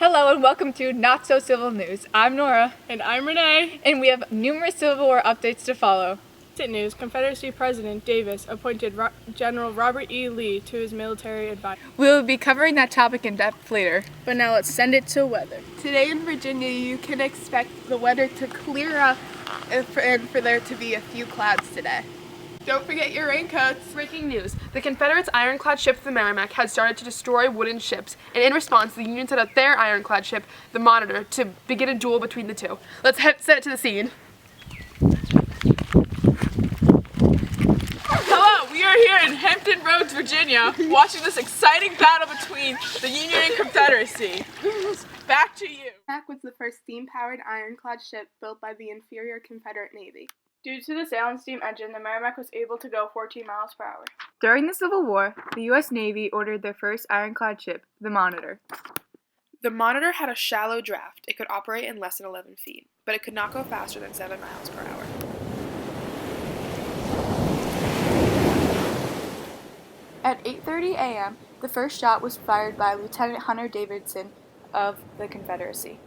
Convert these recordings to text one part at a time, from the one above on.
Hello and welcome to Not So Civil News. I'm Nora. And I'm Renee. And we have numerous Civil War updates to follow. Recent news, Confederacy President Davis appointed General Robert E. Lee to his military advisor. We will be covering that topic in depth later. But now let's send it to weather. Today in Virginia, you can expect the weather to clear up and for there to be a few clouds today. Don't forget your raincoats. Breaking news. The Confederates' ironclad ship, the Merrimac, had started to destroy wooden ships, and in response, the Union sent out their ironclad ship, the Monitor, to begin a duel between the two. Let's set it to the scene. Hello, we are here in Hampton Roads, Virginia, watching this exciting battle between the Union and Confederacy. Back to you. Merrimac was the first steam-powered ironclad ship built by the inferior Confederate Navy. Due to the sail and steam engine, the Merrimac was able to go 14 miles per hour. During the Civil War, the U.S. Navy ordered their first ironclad ship, the Monitor. The Monitor had a shallow draft. It could operate in less than 11 feet, but it could not go faster than 7 miles per hour. At 8:30 a.m., the first shot was fired by Lieutenant Hunter Davidson of the Confederacy.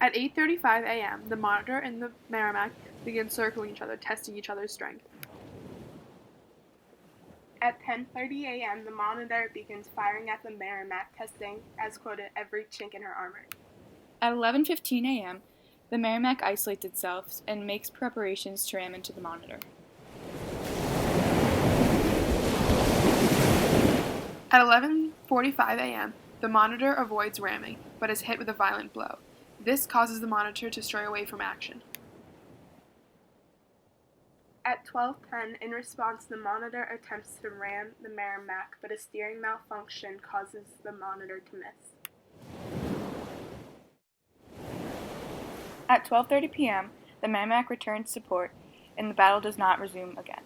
At 8:35 a.m., the Monitor and the Merrimac began circling each other, testing each other's strength. At 10:30 a.m., the Monitor begins firing at the Merrimac, testing, as quoted, every chink in her armor. At 11:15 a.m., the Merrimac isolates itself and makes preparations to ram into the Monitor. At 11:45 a.m., the Monitor avoids ramming, but is hit with a violent blow. This causes the Monitor to stray away from action. At 12:10, in response, the Monitor attempts to ram the Merrimac, but a steering malfunction causes the Monitor to miss. At 12:30 p.m., the Merrimac returns support, and the battle does not resume again.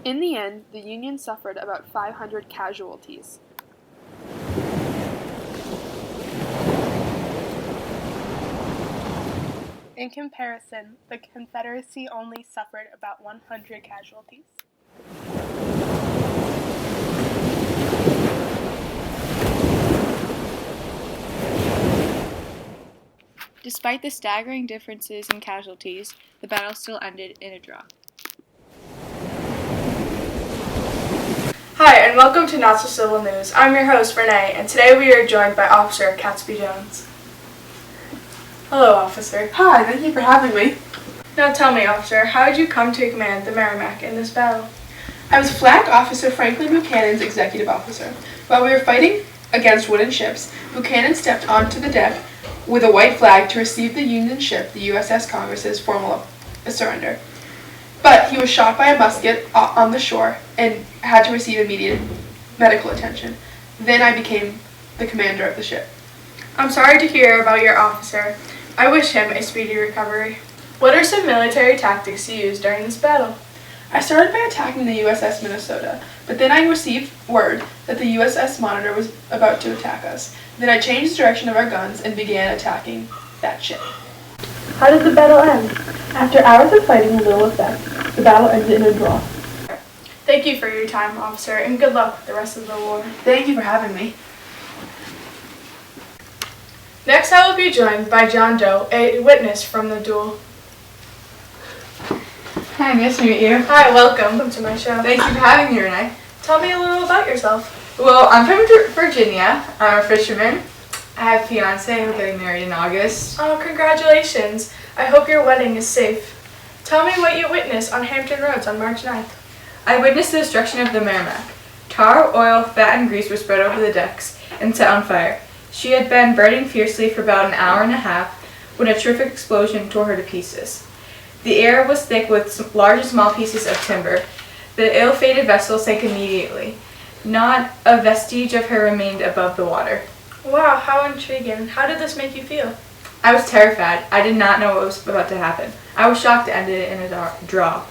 In the end, the Union suffered about 500 casualties. In comparison, the Confederacy only suffered about 100 casualties. Despite the staggering differences in casualties, the battle still ended in a draw. Hi, and welcome to Not So Civil News. I'm your host, Renee, and today we are joined by Officer Catsby Jones. Hello, Officer. Hi, thank you for having me. Now tell me, Officer, how did you come to command the Merrimac in this battle? I was Flag Officer Franklin Buchanan's executive officer. While we were fighting against wooden ships, Buchanan stepped onto the deck with a white flag to receive the Union ship, the USS Congress's formal surrender. But he was shot by a musket on the shore and had to receive immediate medical attention. Then I became the commander of the ship. I'm sorry to hear about your officer. I wish him a speedy recovery. What are some military tactics you used during this battle? I started by attacking the USS Minnesota, but then I received word that the USS Monitor was about to attack us. Then I changed the direction of our guns and began attacking that ship. How did the battle end? After hours of fighting with little effect, the battle ended in a draw. Thank you for your time, officer, and good luck with the rest of the war. Thank you for having me. Next, I will be joined by John Doe, a witness from the duel. Hi, nice to meet you. Hi, welcome to my show. Thank you for having me, Renee. Tell me a little about yourself. Well, I'm from Virginia. I'm a fisherman. I have a fiance. We're getting married in August. Oh, congratulations. I hope your wedding is safe. Tell me what you witnessed on Hampton Roads on March 9th. I witnessed the destruction of the Merrimac. Tar, oil, fat, and grease were spread over the decks and set on fire. She had been burning fiercely for about an hour and a half when a terrific explosion tore her to pieces. The air was thick with large and small pieces of timber. The ill-fated vessel sank immediately. Not a vestige of her remained above the water. Wow, how intriguing. How did this make you feel? I was terrified. I did not know what was about to happen. I was shocked to end it in a draw.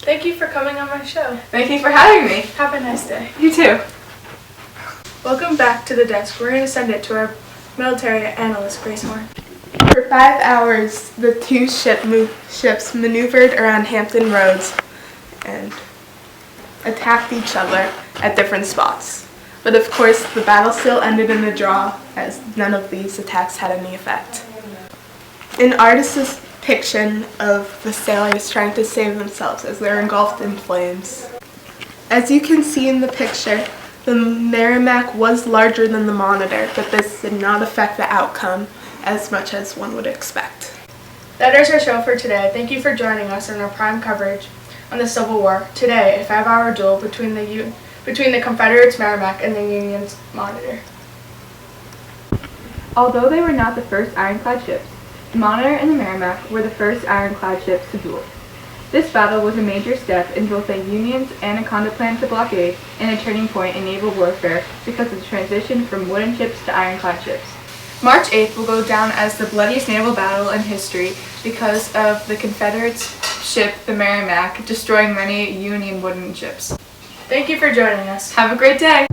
Thank you for coming on my show. Thank you for having me. Have a nice day. You too. Welcome back to the desk. We're going to send it to our military analyst, Grace Moore. For 5 hours, the two ships maneuvered around Hampton Roads and attacked each other at different spots. But of course, the battle still ended in a draw, as none of these attacks had any effect. An artist's depiction of the sailors trying to save themselves as they're engulfed in flames. As you can see in the picture, the Merrimac was larger than the Monitor, but this did not affect the outcome as much as one would expect. That is our show for today. Thank you for joining us in our prime coverage on the Civil War. Today, a 5-hour duel between the Confederates' Merrimac and the Union's Monitor. Although they were not the first ironclad ships, the Monitor and the Merrimac were the first ironclad ships to duel. This battle was a major step in both the Union's Anaconda Plan to blockade and a turning point in naval warfare because of the transition from wooden ships to ironclad ships. March 8th will go down as the bloodiest naval battle in history because of the Confederates' ship, the Merrimac, destroying many Union wooden ships. Thank you for joining us. Have a great day!